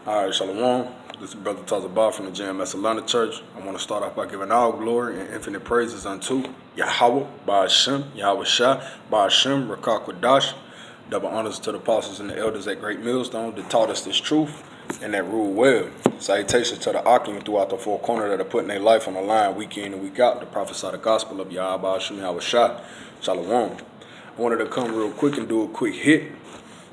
All right, Shalom. This is Brother Tazabah from the GMS Church. I want to start off by giving all glory and infinite praises unto Yahawah, by Sham, Yahawashi, by Sham, Rakakwadash. Double honors to the apostles and the elders at Great Millstone that taught us this truth and that rule well. Salutations to the Akim throughout the four corners that are putting their life on the line week in and week out to prophesy the gospel of Yahawah, Sham, Yahawashi. Shalom. I wanted to come real quick and do a quick hit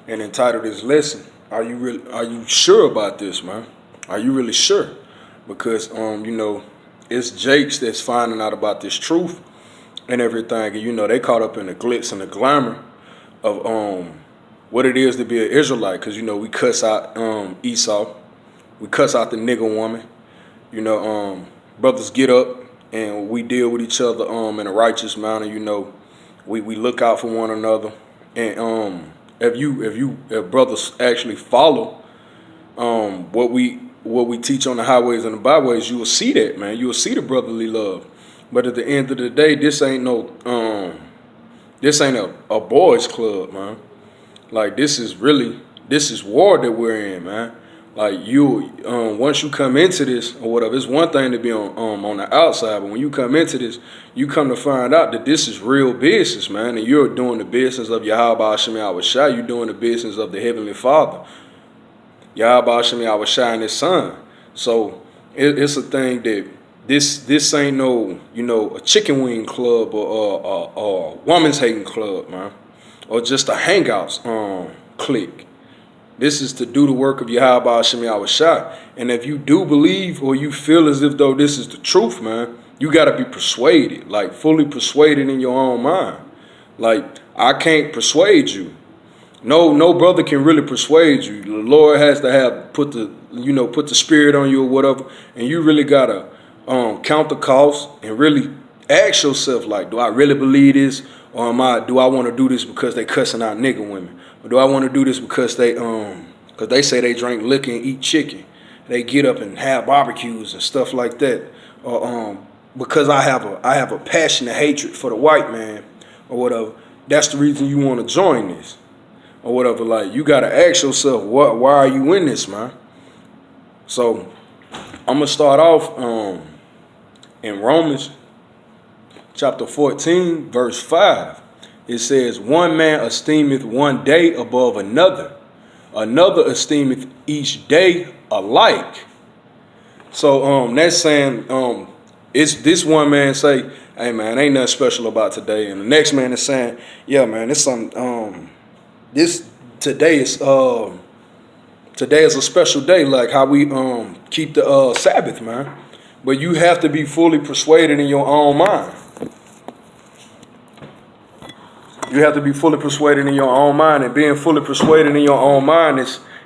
and entitle this lesson, Are you sure about this, man? Are you really sure? Because it's Jakes that's finding out about this truth and everything, and they caught up in the glitz and the glamour of what it is to be an Israelite. Because we cuss out Esau, we cuss out the nigger woman. Brothers get up and we deal with each other in a righteous manner. We look out for one another, and if brothers actually follow what we teach on the highways and the byways, you will see that, man. You will see the brotherly love. But at the end of the day, this ain't a boys club, man. Like this is war that we're in, man. Like once you come into this or whatever, it's one thing to be on the outside, but when you come into this, you come to find out that this is real business, man. And you're doing the business of Yahawah Shem Yahawashi. You're doing the business of the Heavenly Father, Yahawah Shem Yahawashi and His Son. So it's a thing that this ain't no a chicken wing club or a woman's hating club, man, or just a hangouts clique. This is to do the work of Yahawah Shem Yahawashi. And if you do believe or you feel as if though this is the truth, man, you got to be persuaded, like fully persuaded in your own mind. Like, I can't persuade you. No brother can really persuade you. The Lord has to put the spirit on you or whatever. And you really got to count the cost and really ask yourself, like, do I really believe this? Or do I want to do this because they cussing out nigger women? Or do I want to do this because they say they drink liquor and eat chicken? They get up and have barbecues and stuff like that. Or because I have a passionate hatred for the white man or whatever. That's the reason you want to join this or whatever. Like, you got to ask yourself, why are you in this, man? So I'm going to start off in Romans chapter 14, verse 5. It says, one man esteemeth one day above another. Another esteemeth each day alike. So that's saying it's this one man say, hey man, ain't nothing special about today. And the next man is saying, yeah man, it's some today is a special day, like how we keep the Sabbath, man. But you have to be fully persuaded in your own mind. You have to be fully persuaded in your own mind, and being fully persuaded in your own mind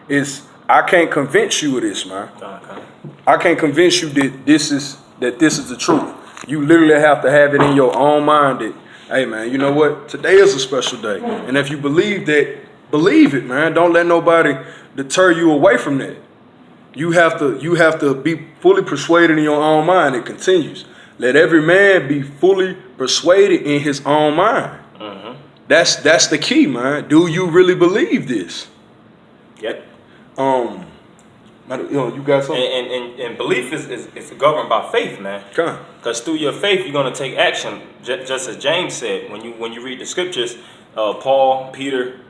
is I can't convince you of this, man. Okay. I can't convince you that this is the truth. You literally have to have it in your own mind that, hey man, you know what? Today is a special day. And if you believe that, believe it, man. Don't let nobody deter you away from that. You have to be fully persuaded in your own mind. It continues. Let every man be fully persuaded in his own mind. Mm-hmm. That's the key, man. Do you really believe this? Yep. You got something? And belief is governed by faith, man. Because through your faith, you're gonna take action. Just as James said, when you read the scriptures, Paul, Peter,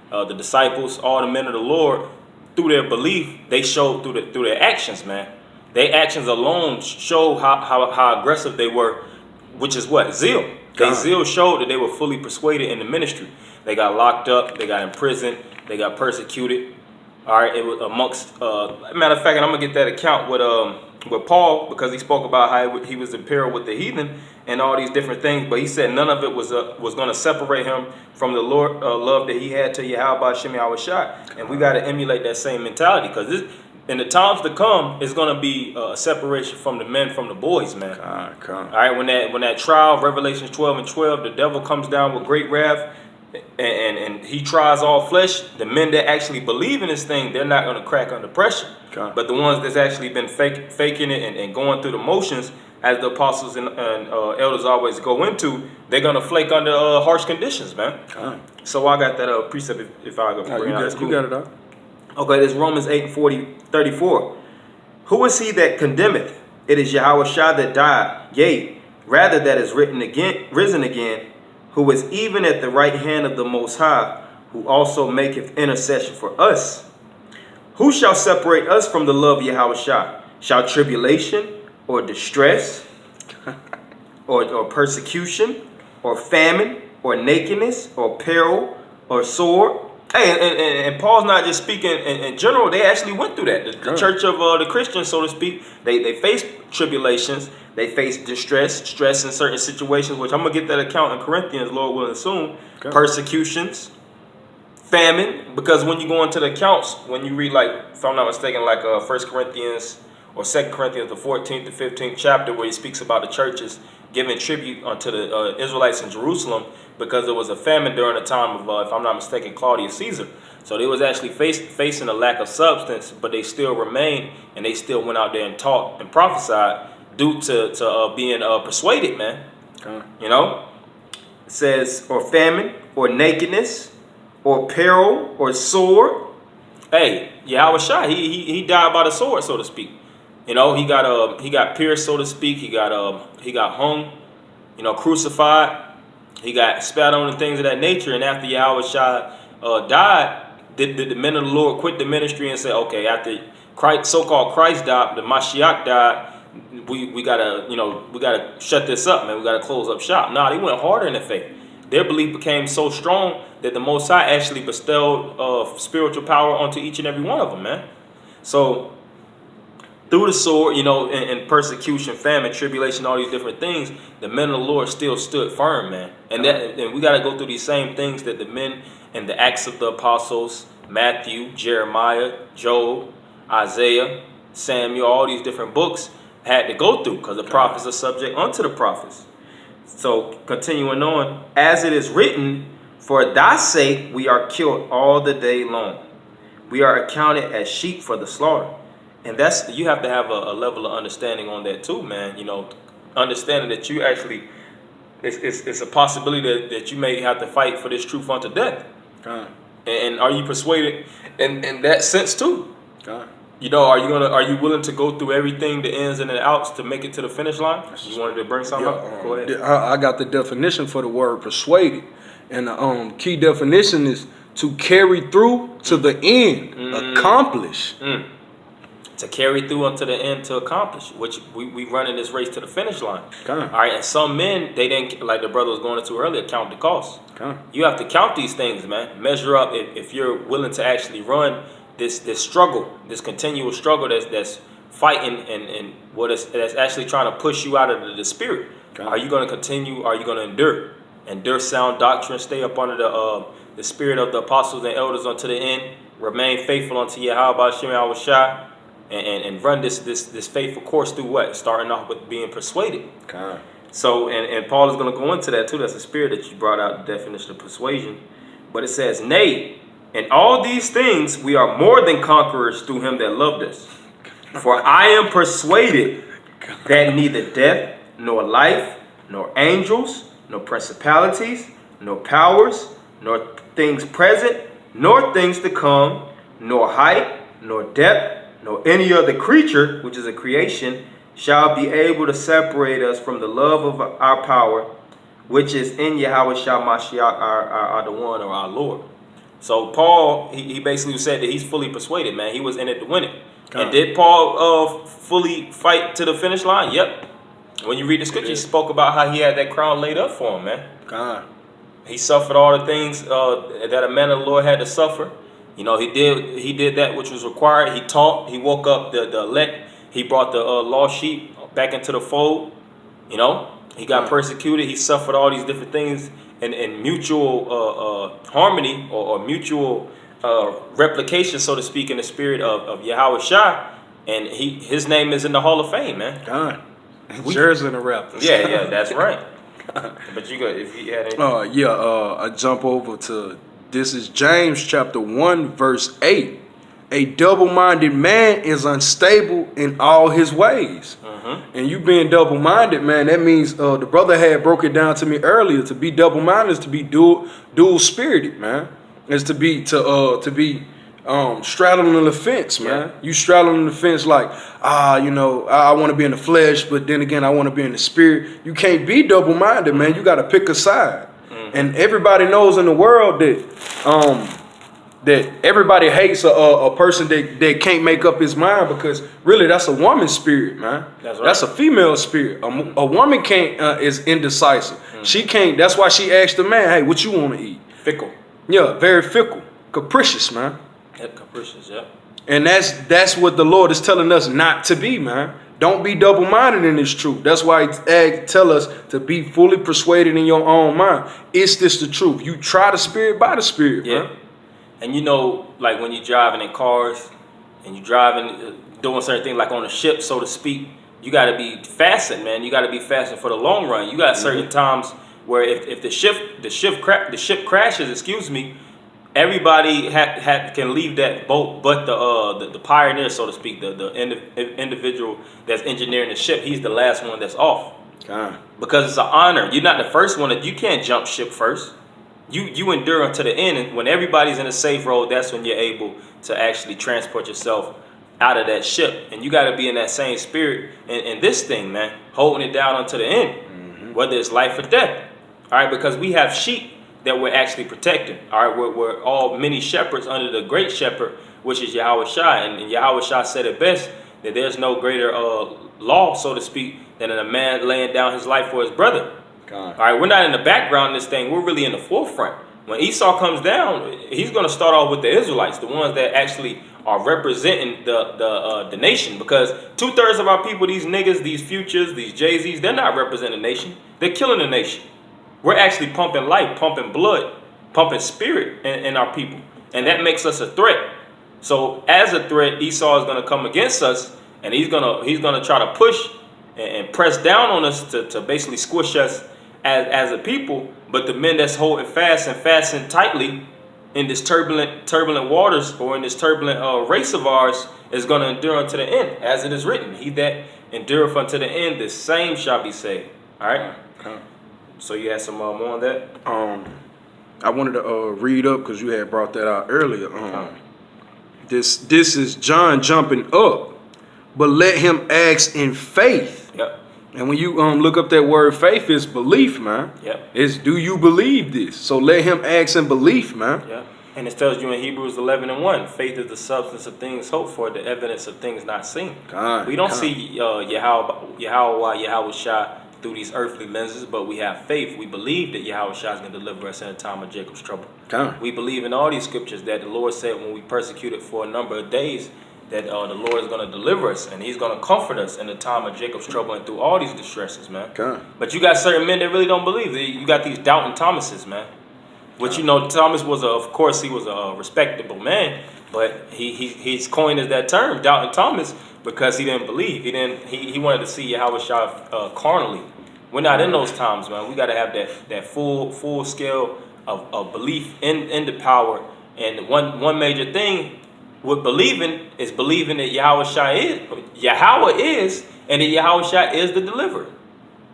the disciples, all the men of the Lord, through their belief, they showed through their actions, man. Their actions alone show how aggressive they were, which is what? Zeal. Their zeal showed that they were fully persuaded in the ministry. They got locked up, they got imprisoned, they got persecuted. All right, it was amongst matter of fact, and I'm gonna get that account with Paul, because he spoke about how he was in peril with the heathen and all these different things. But he said none of it was going to separate him from the Lord love that he had to Yahawah Shem Yahawashi. And we got to emulate that same mentality, because in the times to come, it's going to be a separation from the men from the boys, man. All right, when that trial, Revelation 12:12, the devil comes down with great wrath. And he tries all flesh. The men that actually believe in this thing, they're not going to crack under pressure. Okay. But the ones that's actually been faking it and going through the motions, as the apostles and elders always go into, they're going to flake under harsh conditions, man. Okay. So I got that precept if I go bring it out. You got it out. Okay, this Romans 8:34. Who is he that condemneth? It is Yahawashi that died, yea, rather that is risen again, who is even at the right hand of the Most High, who also maketh intercession for us. Who shall separate us from the love of Yahawashi? Shall tribulation, or distress, or persecution, or famine, or nakedness, or peril, or sword? Hey, and Paul's not just speaking in general. They actually went through that. The church of the Christians, so to speak, they faced tribulations. They faced distress, stress in certain situations, which I'm going to get that account in Corinthians, Lord willing, soon. Okay. Persecutions, famine, because when you go into the accounts, when you read, like, if I'm not mistaken, like 1 Corinthians or 2 Corinthians, the 14th to 15th chapter, where he speaks about the churches giving tribute unto the Israelites in Jerusalem, because there was a famine during the time of, if I'm not mistaken, Claudius Caesar. So they was actually facing a lack of substance, but they still remained, and they still went out there and taught and prophesied due to being persuaded, man. You know? It says, or famine, or nakedness, or peril, or sword. Hey, Yahawashi, he died by the sword, so to speak. You know, he got pierced, so to speak. He got hung, you know, crucified. He got spat on and things of that nature. And after Yahawashi died, did the men of the Lord quit the ministry and say, okay, after so-called Christ died, the Mashiach died, we gotta shut this up, man. We gotta close up shop. Nah, they went harder in the faith. Their belief became so strong that the Most High actually bestowed spiritual power onto each and every one of them, man. So through the sword, you know, and persecution, famine, tribulation, all these different things, the men of the Lord still stood firm, man. And we got to go through these same things that the men and the Acts of the Apostles, Matthew, Jeremiah, Job, Isaiah, Samuel, all these different books had to go through, because the prophets are subject unto the prophets. So continuing on, as it is written, for thy sake we are killed all the day long. We are accounted as sheep for the slaughter. And you have to have a level of understanding on that too, man. You know, understanding that you actually, it's a possibility that you may have to fight for this truth unto death. And are you persuaded in that sense too? You know, are you willing to go through everything, the ins and the outs, to make it to the finish line? You wanted to bring something up? Go ahead. I got the definition for the word persuaded, and the key definition is to carry through to the end, accomplish. To carry through unto the end, to accomplish, which we running this race to the finish line. All right, and some men, they didn't, like the brother was going into earlier, count the cost. You have to count these things, man. Measure up if you're willing to actually run this struggle, this continual struggle that's fighting and that's actually trying to push you out of the spirit. Are you going to continue? Are you going to endure sound doctrine, stay up under the spirit of the apostles and elders unto the end, remain faithful unto Yahawah, Sham, Yahawashi, and run this faithful course through what? Starting off with being persuaded. So, and Paul is going to go into that too. That's the spirit that you brought out, the definition of persuasion. But it says, nay, in all these things we are more than conquerors through him that loved us. For I am persuaded that neither death, nor life, nor angels, nor principalities, nor powers, nor things present, nor things to come, nor height, nor depth, nor any other creature, which is a creation, shall be able to separate us from the love of our power, which is in Yahawashi Mashiach, our the one, or our Lord. So Paul, he basically said that he's fully persuaded, man. He was in it to win it. And did Paul fully fight to the finish line? Yep. When you read the scripture, he spoke about how he had that crown laid up for him, man. He suffered all the things that a man of the Lord had to suffer. You know, he did that which was required. He taught. He woke up the elect. He brought the lost sheep back into the fold. You know, he got persecuted. He suffered all these different things in mutual harmony or mutual replication, so to speak, in the spirit of Yahawashi. And his name is in the Hall of Fame, man. Jersey and the Raptors. Yeah, that's right. But you got, if you had any. I jump over to, this is James chapter 1 verse 8. A double-minded man is unstable in all his ways. And you being double-minded, man, that means the brother had broke it down to me earlier. To be double-minded is to be dual-spirited, man. It's to be straddling the fence, man. Yeah. You straddling the fence like, I want to be in the flesh, but then again, I want to be in the spirit. You can't be double-minded, man. You got to pick a side. And everybody knows in the world that everybody hates a person that can't make up his mind, because really that's a woman's spirit, man. That's right. That's a female spirit. A woman can't is indecisive. She can't. That's why she asked the man, "Hey, what you want to eat?" Fickle. Yeah, very fickle, capricious, man. Yep, capricious. Yep. And that's what the Lord is telling us not to be, man. Don't be double-minded in this truth. That's why He tell us to be fully persuaded in your own mind. Is this the truth? You try the spirit by the spirit, Yeah. man. And like when you're driving in cars and you're driving, doing certain things like on a ship, so to speak, you got to be fastened, man. You got to be fastened for the long run. You got certain times where if the ship crashes, everybody can leave that boat, but the pioneer, so to speak, the individual that's engineering the ship, he's the last one that's off. Because it's an honor. You're not the first one. You can't jump ship first. You endure until the end, and when everybody's in a safe road, that's when you're able to actually transport yourself out of that ship. And you got to be in that same spirit in this thing, man, holding it down until the end, whether it's life or death. All right, because we have sheep that we're actually protecting. All right, we're all many shepherds under the great shepherd, which is Yahawashi. And Yahawashi said it best, that there's no greater law, so to speak, than a man laying down his life for his brother. All right, we're not in the background in this thing. We're really in the forefront. When Esau comes down, he's going to start off with the Israelites, the ones that actually are representing the nation. Because 2/3 of our people, these niggas, these futures, these Jay-Z's, they're not representing the nation. They're killing the nation. We're actually pumping life, pumping blood, pumping spirit in our people. And that makes us a threat. So as a threat, Esau is going to come against us, and he's gonna try to push and press down on us to basically squish us as a people. But the men that's holding fast and fastened tightly in this turbulent waters, or in this turbulent race of ours, is going to endure unto the end, as it is written, he that endureth unto the end, the same shall be saved. All right. So you had some more on that? I wanted to read up, because you had brought that out earlier. This is John jumping up, but let him ask in faith. Yep. And when you look up that word faith, it's belief, man. Yep. It's, do you believe this? So let him ask in belief, man. Yeah. And it tells you in Hebrews 11:1, faith is the substance of things hoped for, the evidence of things not seen. We don't see Yahawah, Yahawashi through these earthly lenses, but we have faith. We believe that Yahawashi is going to deliver us in a time of Jacob's trouble. We believe in all these scriptures that the Lord said when we persecuted for a number of days, that the Lord is going to deliver us, and he's going to comfort us in the time of Jacob's trouble and through all these distresses, man. But you got certain men that really don't believe. You got these doubting Thomases, man. Which, Thomas was, of course, he was a respectable man, but he's coined as that term, doubting Thomas, because he didn't believe. He wanted to see Yahawashi carnally. We're not in those times, man. We got to have that full scale of belief in the power. And one major thing with believing is believing that Yahawah is, and that Yahawashi is the deliverer.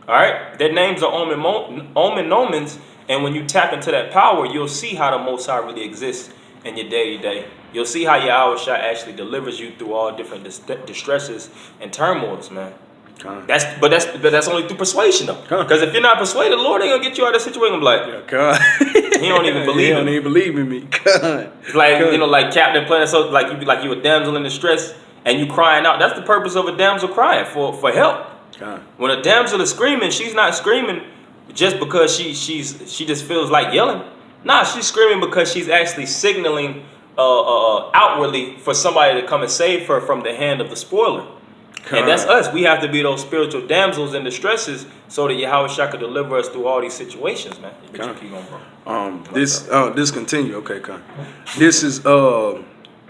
All right? Their names are omens, and when you tap into that power, you'll see how the Most High really exists in your day-to-day. You'll see how Yahawashi actually delivers you through all different distresses and turmoils, man. That's only through persuasion, though. Because if you're not persuaded, the Lord ain't gonna get you out of that situation. I'm like, he don't even believe. He don't even believe in me. It's like like Captain Planet. So like you a damsel in distress and you crying out. That's the purpose of a damsel crying for help. When a damsel is screaming, she's not screaming just because she just feels like yelling. Nah, she's screaming because she's actually signaling outwardly for somebody to come and save her from the hand of the spoiler. And that's us. We have to be those spiritual damsels in distresses so that Yahawashi could deliver us through all these situations, man. But you keep on, bro. This continue. Okay, Con. This is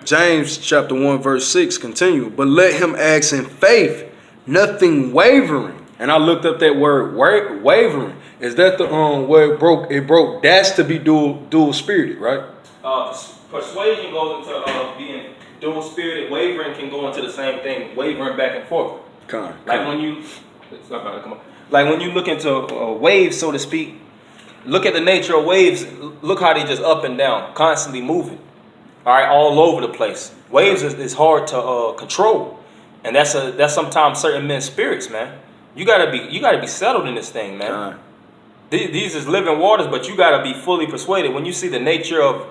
James chapter 1 verse 6. Continue. But let him ask in faith, nothing wavering. And I looked up that word wavering. Is that the where it broke? That's to be dual spirited, right? Persuasion goes into being dual spirited. Wavering can go into the same thing, wavering back and forth. When you look into waves, so to speak, look at the nature of waves. Look how they just up and down, constantly moving. all right, all over the place. Waves is hard to control, and that's sometimes certain men's spirits, man. You gotta be settled in this thing, man. These is living waters, but you gotta be fully persuaded. When you see the nature of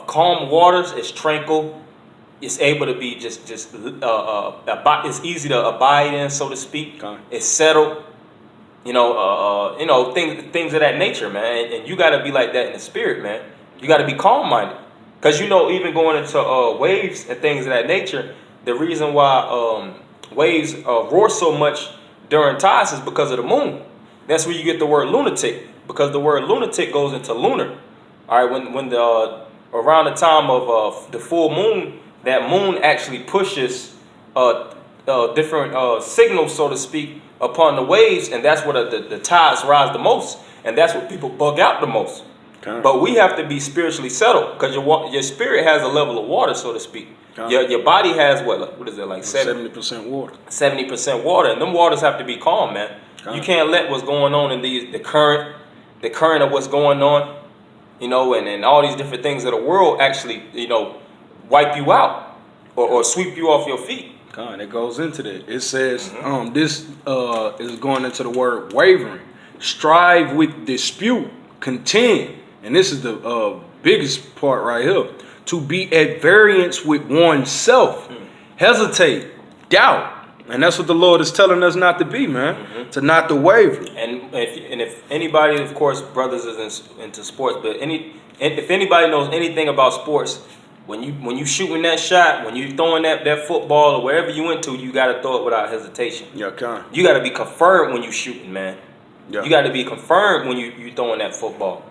calm waters, it's tranquil. It's able to be just it's easy to abide in, so to speak. It's settled. Things of that nature, man. And you got to be like that in the spirit, man. You got to be calm-minded. Because, even going into waves and things of that nature, the reason why waves roar so much during tides is because of the moon. That's where you get the word lunatic, because the word lunatic goes into lunar. All right, when the around the time of the full moon, that moon actually pushes different signals, so to speak, upon the waves, and that's where the tides rise the most, and that's what people bug out the most. But we have to be spiritually settled, because your spirit has a level of water, so to speak. Your body has what is it, like 70% water. 70% water, and them waters have to be calm, man. You can't let what's going on in the current of what's going on, and all these different things of the world actually, wipe you out or sweep you off your feet. It goes into that. It says, this is going into the word wavering. Strive with dispute, contend. And this is the biggest part right here. To be at variance with oneself. Hesitate, doubt. And that's what the Lord is telling us not to be, man. To not to waver. And if anybody, of course, brothers is into sports, but if anybody knows anything about sports, when you shooting that shot, when you throwing that football or wherever you into, you gotta throw it without hesitation. You gotta be confirmed when you shooting, man. You gotta be confirmed when you throwing that football.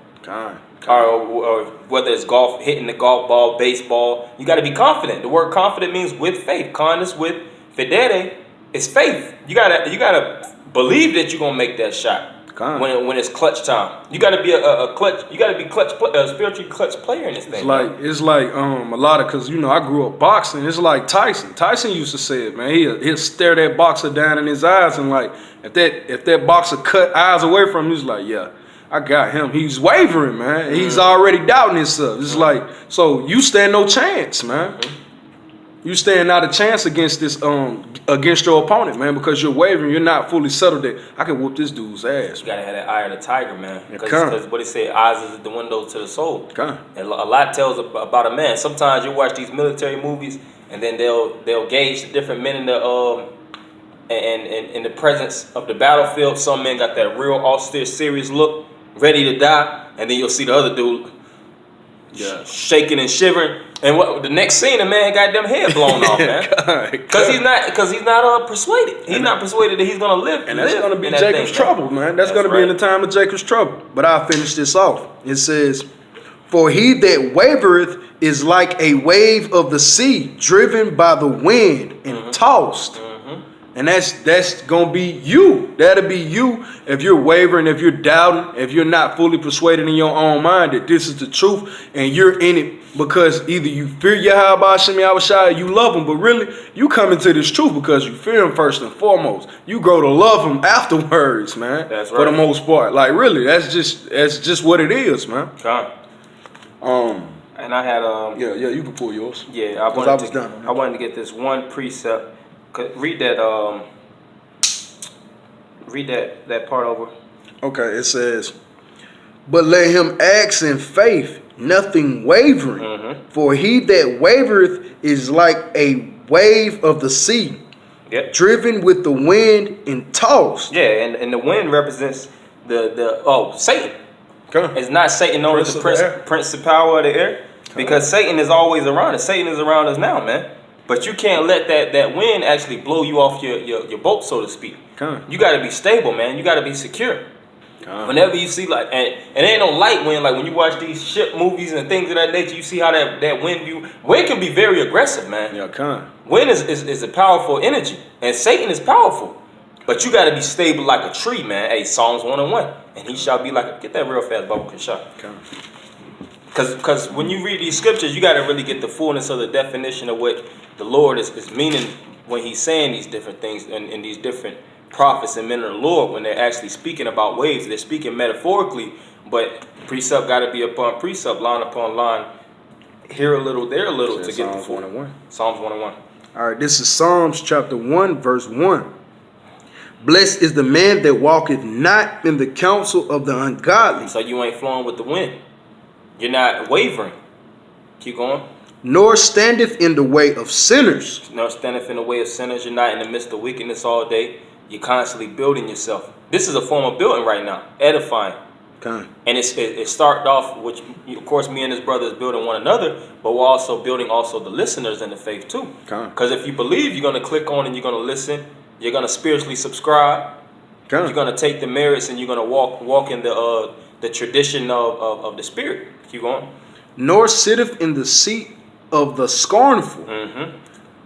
Or whether it's golf, hitting the golf ball, baseball, you gotta be confident. The word confident means with faith. Confidence with fidere is faith. You gotta believe that you're gonna make that shot. When it's clutch time, you got to be a clutch. You got to be a spiritually clutch player in this thing. It's like a lot of, because I grew up boxing. It's like Tyson. Tyson used to say it, man. He'll stare that boxer down in his eyes, and like if that boxer cut eyes away from him, he's like, yeah, I got him. He's wavering, man. He's already doubting himself. It's like, so you stand no chance, man. You stand not a chance against this against your opponent, man, because you're wavering. You're not fully settled that I can whoop this dude's ass. You gotta have that eye of the tiger, man. Because what they say, eyes is the window to the soul. And a lot tells about a man. Sometimes you watch these military movies, and then they'll gauge the different men in the in the presence of the battlefield. Some men got that real austere, serious look, ready to die, and then you'll see the other dude shaking and shivering. And the next scene, the man got them head blown off, man. Because he's not persuaded. He's not persuaded that he's gonna live. And that's gonna be Jacob's trouble, man. That's gonna be in the time of Jacob's trouble. But I'll finish this off. It says, "For he that wavereth is like a wave of the sea, driven by the wind and tossed." And that's gonna be you. That'll be you if you're wavering, if you're doubting, if you're not fully persuaded in your own mind that this is the truth, and you're in it because either you fear Yahawashi, Yahawashi, you love him, but really you come into this truth because you fear him first and foremost. You grow to love him afterwards, man. That's right. For the most part, like really, that's just what it is, man. And I had you can pull yours. Yeah, I wanted to get this one precept. Read that part over. Okay, it says, "But let him ask in faith, nothing wavering. For he that wavereth is like a wave of the sea, driven with the wind and tossed." Yeah, and the wind represents Satan. It's not Satan known as the principal of the air, because Satan is always around us. Satan is around us now, man. But you can't let that wind actually blow you off your boat, so to speak. You got to be stable, man. You got to be secure. Whenever you see and it ain't no light wind, like when you watch these ship movies and things of that nature, you see how that wind can be very aggressive, man. Wind is a powerful energy, and Satan is powerful. But you got to be stable like a tree, man. Hey, Psalms 1:1, and he shall be like get that real fast, Bubba can shot. Because when you read these scriptures, you got to really get the fullness of the definition of what the Lord is meaning when he's saying these different things and these different prophets and men of the Lord. When they're actually speaking about waves, they're speaking metaphorically, but precept got to be upon precept, line upon line, here a little, there a little to get the Psalms full. 1:1. Psalms 1:1. All right, this is Psalms chapter 1, verse 1. Blessed is the man that walketh not in the counsel of the ungodly, So you ain't flowing with the wind. You're not wavering. Keep going. nor standeth in the way of sinners. Nor standeth in the way of sinners. You're not in the midst of wickedness all day. You're constantly building yourself. This is a form of building right now, edifying. Okay. And it started off, which of course me and his brother is building one another, but we're also building also the listeners in the faith too. Okay. Because if you believe, you're going to click on and you're going to listen. You're going to spiritually subscribe. Okay. You're going to take the merits and you're going to walk in the tradition of the spirit. Keep going. Nor sitteth in the seat of the scornful, Mm-hmm.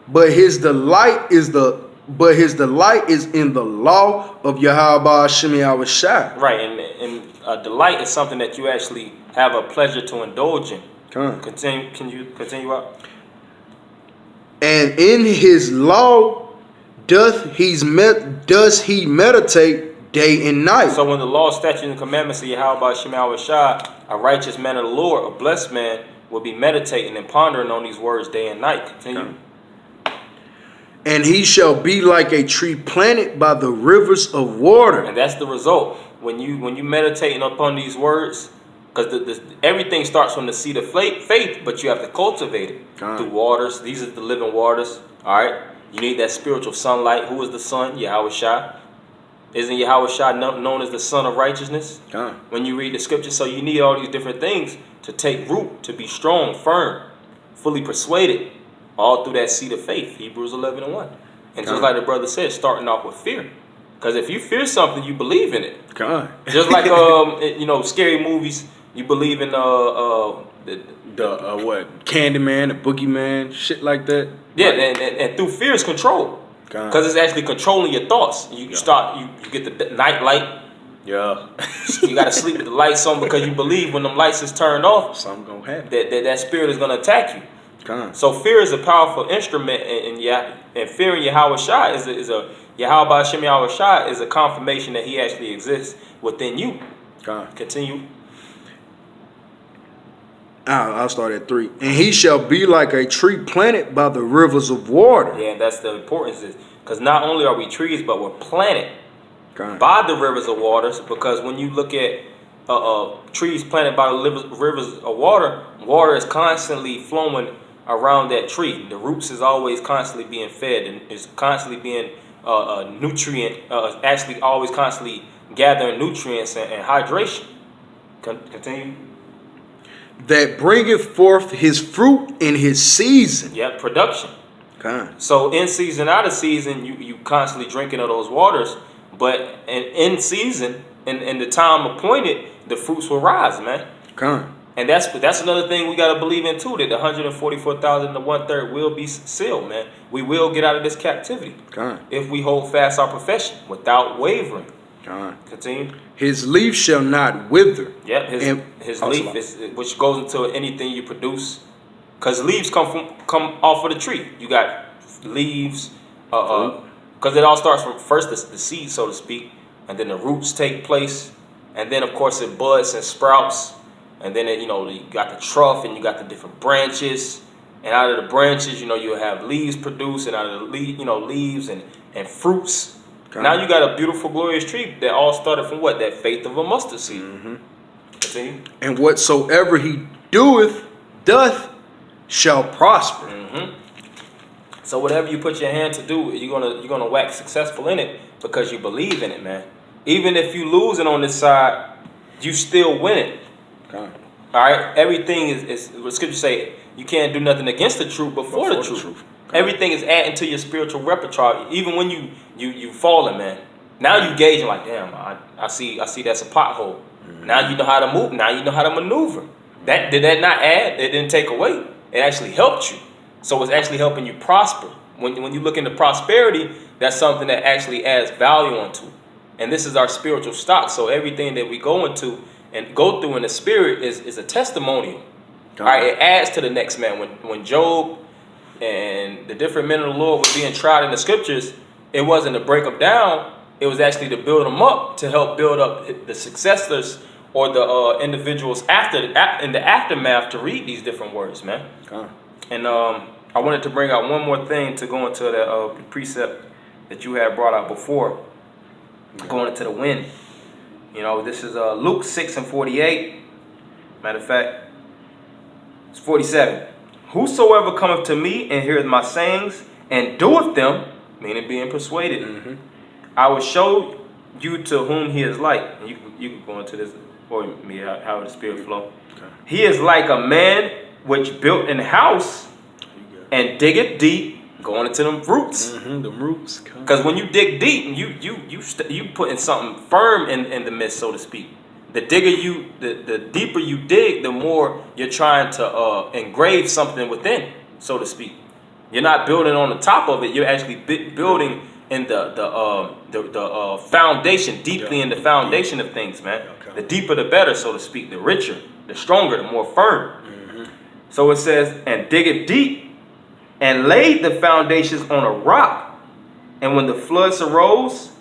but his delight is in the law of Yahawah Sham Yahawashi. Right, and delight is something that you actually have a pleasure to indulge in. Okay. Continue. Can you continue out? And in his law does he meditate day and night. So when the law, statutes, and commandments of Yahawah Sham Yahawashi, a righteous man of the Lord, a blessed man, will be meditating and pondering on these words day and night. Continue. Okay. And he shall be like a tree planted by the rivers of water. And that's the result. When you meditating upon these words, because everything starts from the seed of faith, but you have to cultivate it through waters. These are the living waters. All right. You need that spiritual sunlight. Who is the sun? Yahawashi. Isn't Yahawashi known as the Son of Righteousness? When you read the scriptures, so you need all these different things to take root, to be strong, firm, fully persuaded, all through that seed of faith. Hebrews 11:1. And just like the brother said, starting off with fear, because if you fear something, you believe in it. Just like scary movies, you believe in what Candyman, the Boogeyman, shit like that. Yeah, and through fear is control. Because it's actually controlling your thoughts. You get the night light. Yeah. You got to sleep with the lights on because you believe when them lights is turned off, something gonna happen. That spirit is gonna attack you. So fear is a powerful instrument, and fear in Yahawashi is a Yahawah Sham Yahawashi is a confirmation that he actually exists within you. Continue. I'll start at 3. And he shall be like a tree planted by the rivers of water. Yeah, and that's the importance, because not only are we trees, but we're planted by the rivers of waters. Because when you look at trees planted by the rivers of water, water is constantly flowing around that tree. The roots is always constantly being fed and is constantly being actually always constantly gathering nutrients and hydration. Continue. That bringeth forth his fruit in his season. Yeah, production. So in season, out of season, you constantly drinking of those waters, but in season, in the time appointed, the fruits will rise, man. And that's another thing we got to believe in too, that the 144,000 to 1/3 will be sealed, man. We will get out of this captivity if we hold fast our profession without wavering. Continue. His leaf shall not wither. Yep, his leaf is, which goes into anything you produce, because leaves come off of the tree. You got leaves, because it all starts from first the seed, so to speak, and then the roots take place, and then of course it buds and sprouts, and then you got the trough and you got the different branches, and out of the branches you have leaves produced, and out of the leaves and fruits. Now you got a beautiful, glorious tree that all started from what? That faith of a mustard seed. Continue. And whatsoever he doth shall prosper. So whatever you put your hand to do, you're gonna wax successful in it because you believe in it, man. Even if you losing on this side, you still winning. All right. Everything is what scripture say. You can't do nothing against the truth, but for the truth. Everything is adding to your spiritual repertoire. Even when you falling, man. Now you gauging like, damn, I see that's a pothole. Now you know how to move. Now you know how to maneuver. Did that not add? It didn't take away. It actually helped you. So it's actually helping you prosper. When you look into prosperity, that's something that actually adds value onto it. And this is our spiritual stock. So everything that we go into and go through in the spirit is a testimonial. All right, it adds to the next man. When Job and the different men of the Lord were being tried in the scriptures, it wasn't to break them down. It was actually to build them up, to help build up the successors or the individuals in the aftermath to read these different words, man. And I wanted to bring out one more thing to go into the precept that you had brought out before, going into the wind. You know, this is Luke 6:48. Matter of fact, it's 47. Whosoever cometh to me and heareth my sayings and doeth them, meaning being persuaded, I will show you to whom he is like. And you can go into this, or me, how the Spirit flow. Okay. He is like a man which built an house and diggeth deep, going into them roots. The roots. Because when you dig deep, you putting something firm in the midst, so to speak. The deeper you dig, the more you're trying to engrave something within, so to speak. You're not building on the top of it. You're actually building in the foundation, deeply in the foundation of things, man. Okay. The deeper, the better, so to speak. The richer, the stronger, the more firm. So it says, and dig it deep, and laid the foundations on a rock. And when the floods arose,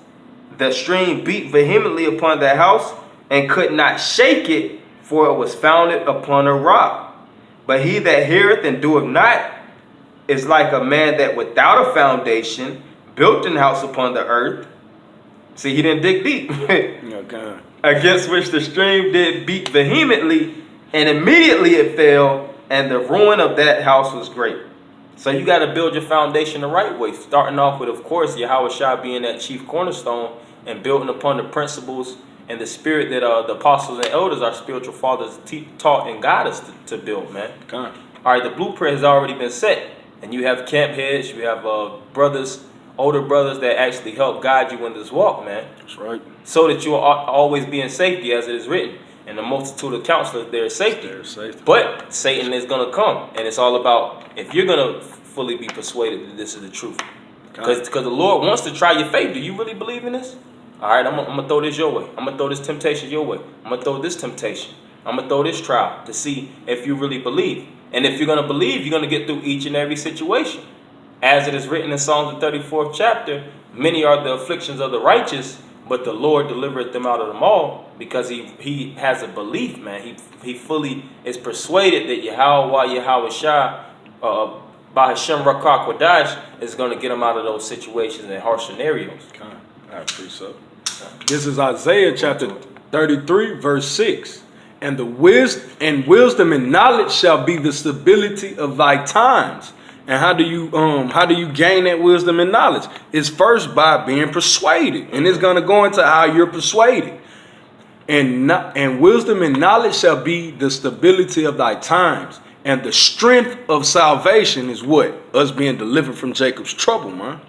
the stream beat vehemently upon the house, and could not shake it, for it was founded upon a rock. But he that heareth and doeth not is like a man that without a foundation built an house upon the earth. See, he didn't dig deep. Okay. Against which the stream did beat vehemently, and immediately it fell, and the ruin of that house was great. So you got to build your foundation the right way. Starting off with, of course, Yahawashi being that chief cornerstone, and building upon the principles and the spirit that the apostles and elders, our spiritual fathers, taught and guide us to build, man. Okay. All right, the blueprint has already been set. And you have camp heads, you have brothers, older brothers that actually help guide you in this walk, man. That's right. So that you'll always be in safety, as it is written. And the multitude of counselors, there is safety. There's safety. But Satan is going to come. And it's all about, if you're going to fully be persuaded that this is the truth. Because the Lord wants to try your faith. Do you really believe in this? All right, I'm going to throw this your way. I'm going to throw this temptation your way. I'm going to throw this temptation. I'm going to throw this trial to see if you really believe. And if you're going to believe, you're going to get through each and every situation. As it is written in Psalms the 34th chapter, many are the afflictions of the righteous, but the Lord delivereth them out of them all, because he has a belief, man. He fully is persuaded that Yahawashi, by Sham is going to get him out of those situations and harsh scenarios. I appreciate so. This is Isaiah chapter 33, verse 6. And wisdom and knowledge shall be the stability of thy times. And how do you gain that wisdom and knowledge? It's first by being persuaded, and it's gonna go into how you're persuaded. And wisdom and knowledge shall be the stability of thy times, and the strength of salvation is what? Us being delivered from Jacob's trouble, man.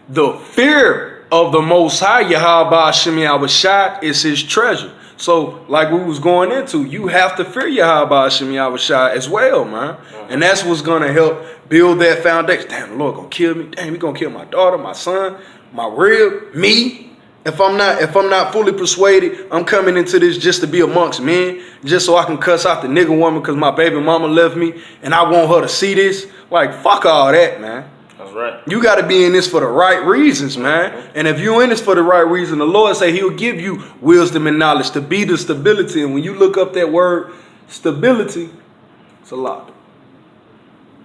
The fear of the Most High, Yahawashi, is his treasure. So, like we was going into, you have to fear Yahawashi as well, man. And that's what's going to help build that foundation. Damn, the Lord going to kill me. Damn, he going to kill my daughter, my son, my rib, me. If I'm not fully persuaded, I'm coming into this just to be amongst men, just so I can cuss out the nigga woman because my baby mama left me and I want her to see this. Like, fuck all that, man. That's right. You got to be in this for the right reasons, man. And if you're in this for the right reason, the Lord say he'll give you wisdom and knowledge to be the stability. And when you look up that word stability, it's a lot.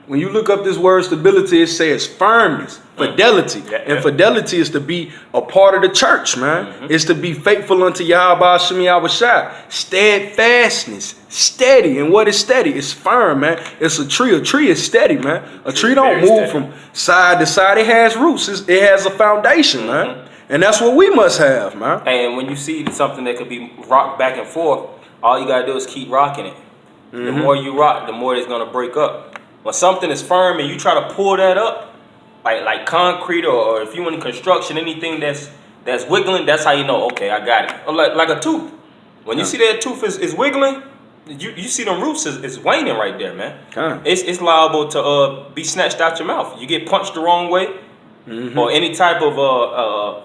When you look up this word stability, it says firmness, fidelity. And fidelity is to be a part of the church, man. It's to be faithful unto Yahawashi. Steadfastness, steady. And what is steady? It's firm, man. It's a tree. A tree is steady, man. A tree don't move from side to side. It has roots. It has a foundation, man. And that's what we must have, man. And when you see something that could be rocked back and forth, all you got to do is keep rocking it. The more you rock, the more it's going to break up. When something is firm and you try to pull that up, like concrete or if you in construction, anything that's wiggling, that's how you know, okay, I got it. Or like a tooth. When you see that tooth is wiggling, you see them roots is waning right there, man. It's liable to be snatched out your mouth. You get punched the wrong way, or any type of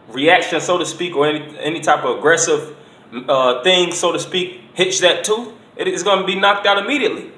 reaction, so to speak, or any type of aggressive thing, so to speak, hits that tooth, it's going to be knocked out immediately.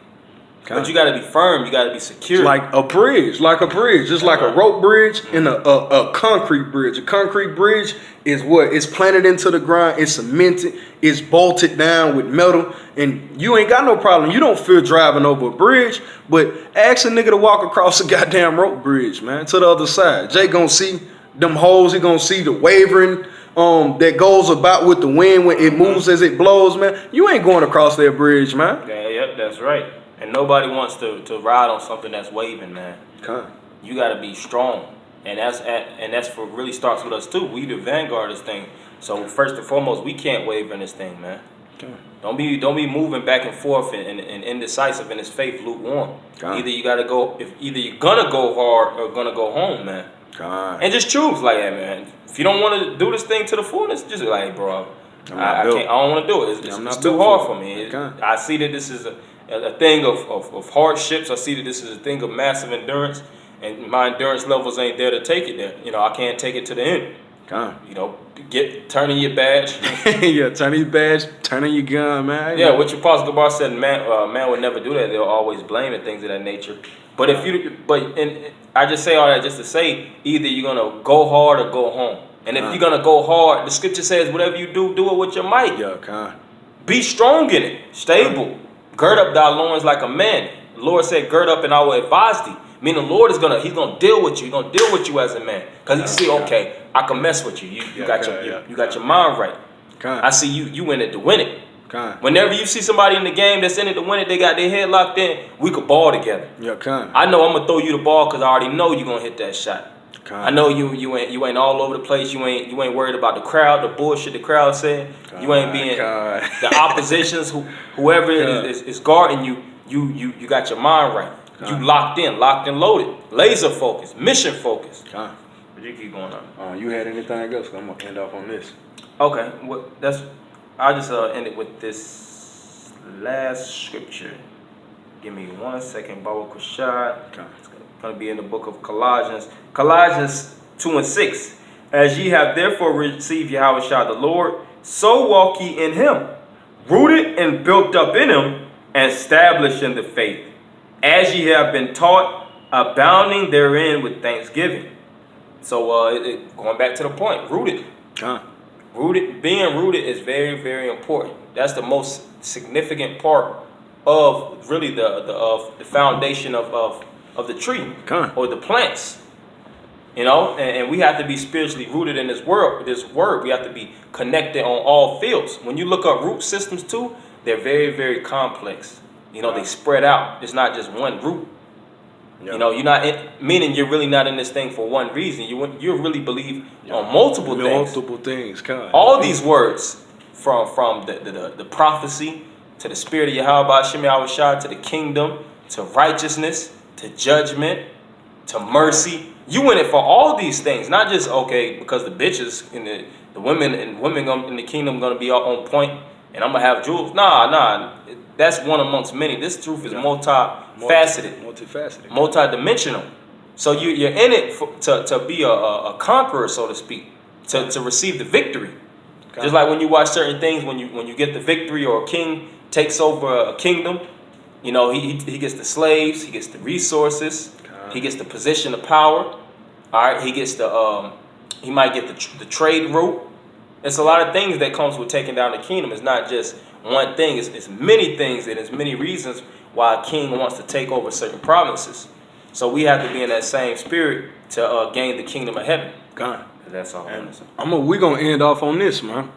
But you got to be firm. You got to be secure. Like a bridge, just like a rope bridge and a concrete bridge. A concrete bridge is what? It's planted into the ground, it's cemented, it's bolted down with metal, and you ain't got no problem. You don't fear driving over a bridge, but ask a nigga to walk across a goddamn rope bridge, man, to the other side. Jay gonna see them holes, he gonna see the wavering that goes about with the wind when it moves as it blows, man. You ain't going across that bridge, man. Yeah, yep, that's right. And nobody wants to ride on something that's waving, man. Okay. You got to be strong, and that's for really starts with us too. We the vanguard of this thing. So first and foremost, we can't waver in this thing, man. Okay. Don't be moving back and forth and indecisive in this faith, lukewarm. Okay. Either you gotta go, either you're gonna go hard or gonna go home, man. Okay. And just choose like that, man. If you don't want to do this thing to the fullness, just like, hey, bro, I can't. I don't want to do it. It's too hard for me. Okay. I see that this is a thing of hardships. I see that this is a thing of massive endurance, and my endurance levels ain't there to take it there. You know, I can't take it to the end. Okay. You know, turning your badge. Yeah, turning your badge, turning your gun, man. Yeah, what your Apostle Gabar said, man would never do that. They'll always blame and things of that nature. But I just say all that just to say, either you're gonna go hard or go home. And if you're gonna go hard, the scripture says, whatever you do, do it with your might. Yeah, okay. Be strong in it, stable. Gird up thy loins like a man. The Lord said, gird up and I will advise thee. Meaning the Lord is he's gonna deal with you. He's gonna deal with you as a man. Because he see, okay, I can mess with you. You got your mind right. I see you in it to win it. Whenever you see somebody in the game that's in it to win it, they got their head locked in, we could ball together. I know I'm gonna throw you the ball because I already know you're gonna hit that shot. I know you ain't all over the place. You ain't worried about the crowd, the bullshit the crowd said. You ain't being the oppositions, whoever is guarding you. You got your mind right. You locked in, loaded, laser focused, mission focused. But you keep going on. You had anything else? I'm gonna end off on this. Okay, I'll just end it with this last scripture. Give me 1 second, Baba Kushad. Okay. It's going to be in the book of Colossians. Colossians 2:6. As ye have therefore received Yahawashi the Lord, so walk ye in him, rooted and built up in him, and established in the faith, as ye have been taught, abounding therein with thanksgiving. So going back to the point, rooted. Being rooted is very, very important. That's the most significant part of really the foundation of the tree or the plants. You know, and we have to be spiritually rooted in this word. We have to be connected on all fields. When you look up root systems too, they're very, very complex. You know, they spread out. It's not just one root. Yep. You know, you're not meaning you're really not in this thing for one reason. You really believe on multiple things. Multiple things, all these words, from the prophecy to the spirit of Yahawah, Sham, Yahawashi, to the kingdom, to righteousness, to judgment, to mercy. You in it for all these things, not just because the bitches in the women in the kingdom gonna be on point, and I'm gonna have jewels. Nah. That's one amongst many. This truth is multifaceted, multidimensional. So you're in it to be a conqueror, so to speak, to receive the victory. Just like when you watch certain things, when you get the victory or a king takes over a kingdom, you know, he gets the slaves, he gets the resources, he gets the position of power. All right, he gets he might get the trade route. It's a lot of things that comes with taking down the kingdom. It's not just one thing. It's many things, and it's many reasons why a king wants to take over certain provinces. So we have to be in that same spirit to gain the kingdom of heaven. God. That's all. We're going to end off on this, man.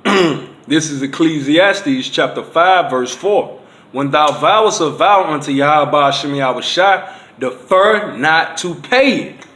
This is Ecclesiastes chapter 5, verse 4. When thou vowest a vow unto Yahawah Sham Yahawashi, defer not to pay it.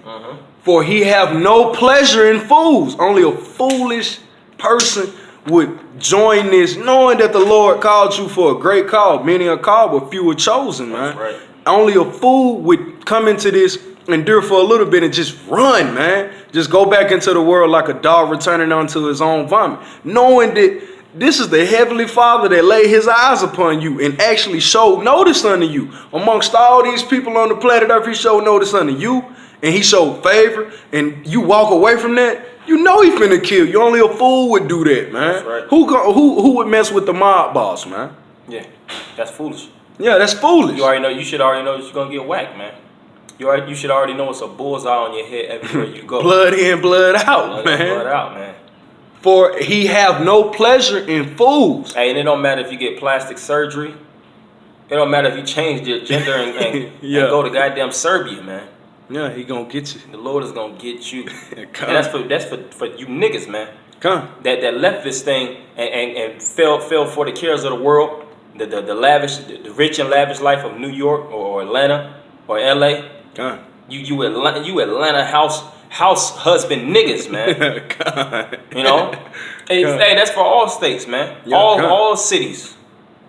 For he have no pleasure in fools. Only a foolish person would join this, knowing that the Lord called you for a great call. Many are called, but few are chosen, man. Right. Only a fool would come into this, endure for a little bit, and just run, man. Just go back into the world like a dog returning unto his own vomit, knowing that this is the Heavenly Father that laid his eyes upon you and actually showed notice unto you. Amongst all these people on the planet Earth, he showed notice unto you, and he showed favor, and you walk away from that, you know he's finna kill you. Only a fool would do that, man. That's right. Who would mess with the mob boss, man? Yeah, that's foolish. Yeah, that's foolish. You already know. You should already know that you're gonna get whacked, man. You should already know it's a bullseye on your head everywhere you go. Blood in, blood out, Blood man. in, blood out, man. For he have no pleasure in fools. Hey, and it don't matter if you get plastic surgery. It don't matter if you change your gender and go to goddamn Serbia, man. Yeah, he gonna get you. The Lord is gonna get you. And that's for you niggas, man. That left this thing and fell for the cares of the world, the lavish, the rich and lavish life of New York or Atlanta or LA. You Atlanta house husband niggas, man. You know? Hey, that's for all states, man. Yeah, all cities.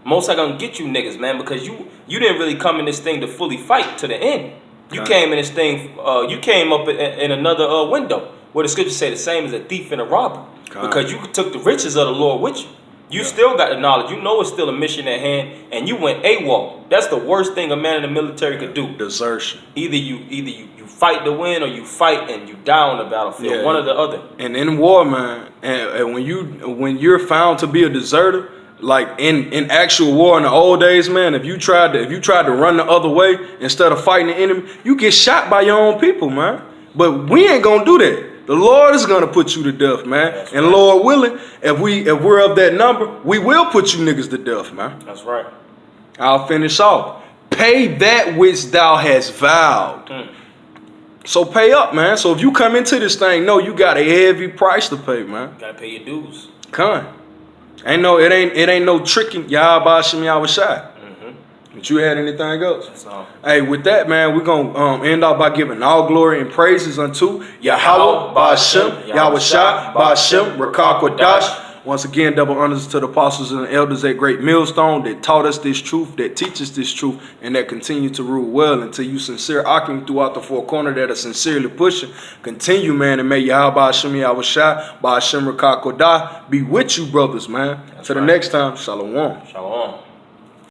Most are gonna get you niggas, man, because you didn't really come in this thing to fully fight to the end. You came in this thing, you came up in another window where the scriptures say the same as a thief and a robber. Because you took the riches of the Lord with you. You still got the knowledge. You know it's still a mission at hand, and you went AWOL. That's the worst thing a man in the military could do. Desertion. Either you fight to win, or you fight and you die on the battlefield. Yeah. One or the other. And in war, man, and when you're found to be a deserter, like in actual war in the old days, man, if you tried to run the other way instead of fighting the enemy, you get shot by your own people, man. But we ain't gonna do that. The Lord is gonna put you to death, man. That's and right. Lord willing, if we're of that number, we will put you niggas to death, man. That's right. I'll finish off. Pay that which thou hast vowed. So pay up, man. So if you come into this thing, know you got a heavy price to pay, man. You gotta pay your dues. It ain't no tricking Yahawashi Yahawashi. But you had anything else? That's all. Hey, with that, man, we're gonna end off by giving all glory and praises unto Yahawah, Ba'ashem, Yahawashi, Ba'ashem, Rakah Kodash. Once again, double honors to the apostles and the elders at Great Millstone that taught us this truth, that teach us this truth, and that continue to rule well until you sincere occupant throughout the four corners that are sincerely pushing. Continue, man, and may Yahweh Ba'ashem Yahawashi, Ba'ashem Rakah Kodash be with you, brothers, man. Till the next time, Shalom. Shalom.